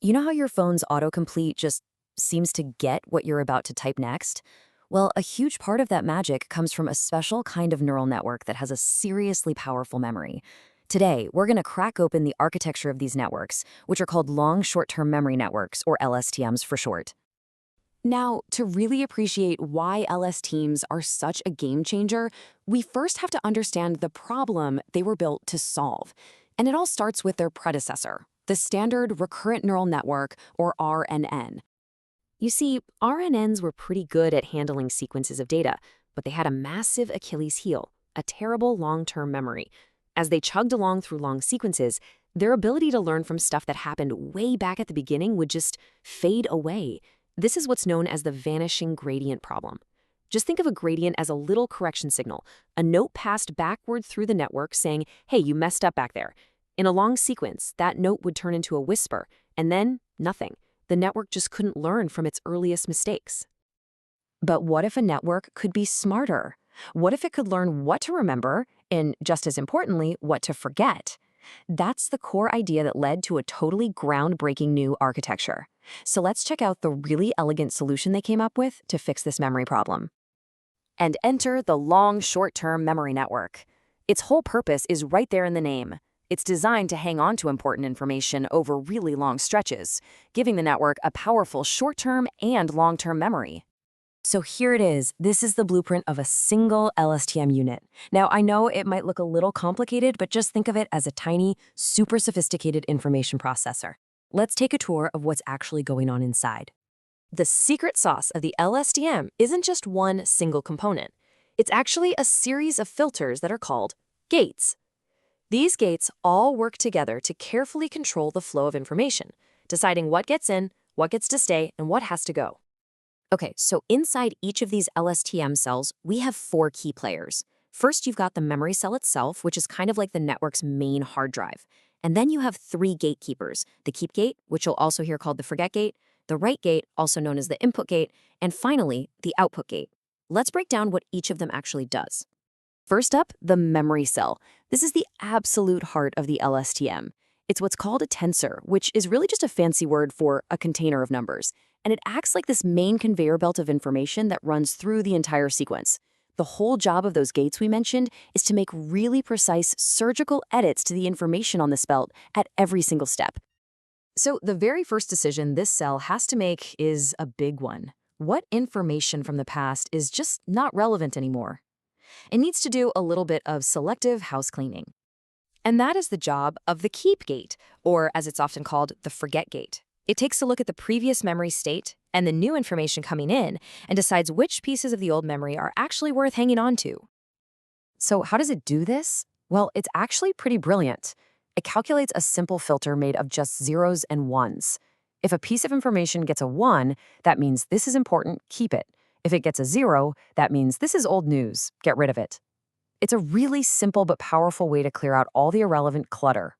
You know how your phone's autocomplete just seems to get what you're about to type next? Well, a huge part of that magic comes from a special kind of neural network that has a seriously powerful memory. Today, we're going to crack open the architecture of these networks, which are called long short-term memory networks, or LSTMs for short. Now, to really appreciate why LSTMs are such a game changer, we first have to understand the problem they were built to solve. And it all starts with their predecessor, the Standard Recurrent Neural Network, or RNN. You see, RNNs were pretty good at handling sequences of data, but they had a massive Achilles heel, a terrible long-term memory. As they chugged along through long sequences, their ability to learn from stuff that happened way back at the beginning would just fade away. This is what's known as the vanishing gradient problem. Just think of a gradient as a little correction signal, a note passed backward through the network saying, hey, you messed up back there. In a long sequence, that note would turn into a whisper, and then nothing. The network just couldn't learn from its earliest mistakes. But what if a network could be smarter? What if it could learn what to remember and, just as importantly, what to forget? That's the core idea that led to a totally groundbreaking new architecture. So let's check out the really elegant solution they came up with to fix this memory problem. And enter the long short-term memory network. Its whole purpose is right there in the name. It's designed to hang on to important information over really long stretches, giving the network a powerful short-term and long-term memory. So here it is. This is the blueprint of a single LSTM unit. Now, I know it might look a little complicated, but just think of it as a tiny, super sophisticated information processor. Let's take a tour of what's actually going on inside. The secret sauce of the LSTM isn't just one single component. It's actually a series of filters that are called gates. These gates all work together to carefully control the flow of information, deciding what gets in, what gets to stay, and what has to go. Okay, so inside each of these LSTM cells, we have 4 key players. First, you've got the memory cell itself, which is kind of like the network's main hard drive. And then you have 3 gatekeepers, the keep gate, which you'll also hear called the forget gate, the write gate, also known as the input gate, and finally, the output gate. Let's break down what each of them actually does. First up, the memory cell. This is the absolute heart of the LSTM. It's what's called a tensor, which is really just a fancy word for a container of numbers. And it acts like this main conveyor belt of information that runs through the entire sequence. The whole job of those gates we mentioned is to make really precise surgical edits to the information on this belt at every single step. So the very first decision this cell has to make is a big one. What information from the past is just not relevant anymore? It needs to do a little bit of selective house cleaning. And that is the job of the keep gate, or as it's often called, the forget gate. It takes a look at the previous memory state and the new information coming in and decides which pieces of the old memory are actually worth hanging on to. So how does it do this? Well, it's actually pretty brilliant. It calculates a simple filter made of just zeros and ones. If a piece of information gets a 1, that means this is important, keep it. If it gets a 0, that means this is old news, get rid of it. It's a really simple but powerful way to clear out all the irrelevant clutter.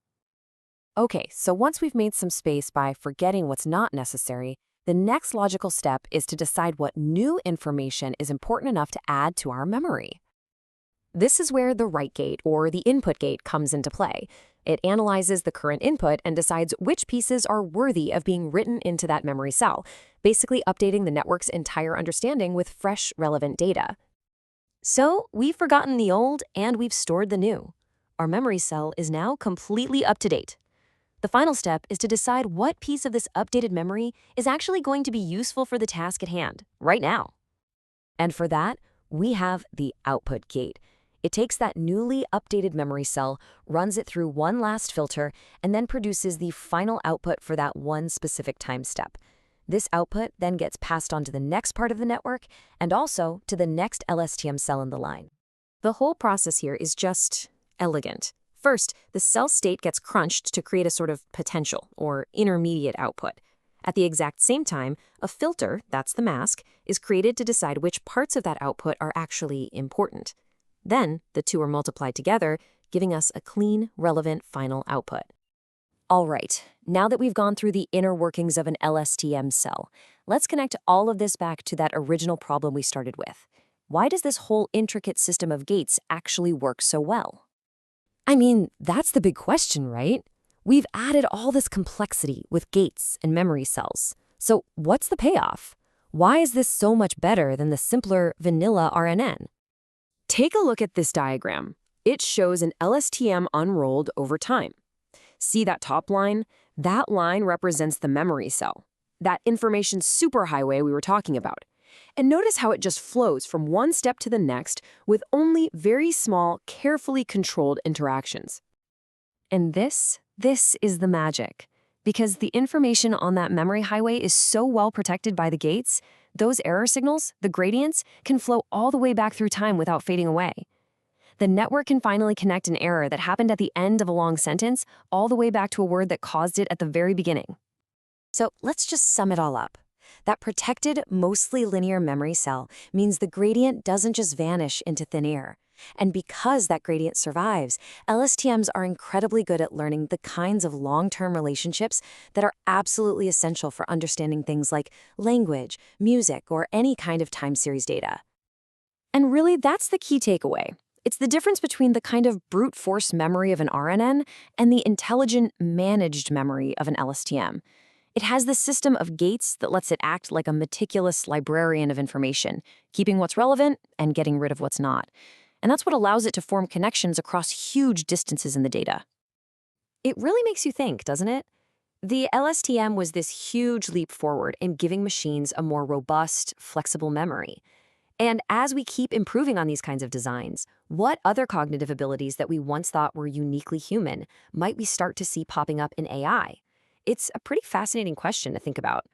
Okay, so once we've made some space by forgetting what's not necessary, the next logical step is to decide what new information is important enough to add to our memory. This is where the write gate, or the input gate, comes into play. It analyzes the current input and decides which pieces are worthy of being written into that memory cell, basically updating the network's entire understanding with fresh, relevant data. So we've forgotten the old and we've stored the new. Our memory cell is now completely up to date. The final step is to decide what piece of this updated memory is actually going to be useful for the task at hand, right now. And for that, we have the output gate. It takes that newly updated memory cell, runs it through one last filter, and then produces the final output for that one specific time step. This output then gets passed on to the next part of the network and also to the next LSTM cell in the line. The whole process here is just elegant. First, the cell state gets crunched to create a sort of potential or intermediate output. At the exact same time, a filter, that's the mask, is created to decide which parts of that output are actually important. Then, the two are multiplied together, giving us a clean, relevant final output. All right, now that we've gone through the inner workings of an LSTM cell, let's connect all of this back to that original problem we started with. Why does this whole intricate system of gates actually work so well? I mean, that's the big question, right? We've added all this complexity with gates and memory cells. So what's the payoff? Why is this so much better than the simpler vanilla RNN? Take a look at this diagram. It shows an LSTM unrolled over time. See that top line? That line represents the memory cell, that information superhighway we were talking about. And notice how it just flows from one step to the next with only very small, carefully controlled interactions. And this is the magic. Because the information on that memory highway is so well protected by the gates, those error signals, the gradients, can flow all the way back through time without fading away. The network can finally connect an error that happened at the end of a long sentence all the way back to a word that caused it at the very beginning. So let's just sum it all up. That protected, mostly linear memory cell means the gradient doesn't just vanish into thin air. And because that gradient survives, LSTMs are incredibly good at learning the kinds of long-term relationships that are absolutely essential for understanding things like language, music, or any kind of time series data. And really, that's the key takeaway. It's the difference between the kind of brute force memory of an RNN and the intelligent, managed memory of an LSTM. It has the system of gates that lets it act like a meticulous librarian of information, keeping what's relevant and getting rid of what's not. And that's what allows it to form connections across huge distances in the data. It really makes you think, doesn't it? The LSTM was this huge leap forward in giving machines a more robust, flexible memory. And as we keep improving on these kinds of designs, what other cognitive abilities that we once thought were uniquely human might we start to see popping up in AI? It's a pretty fascinating question to think about.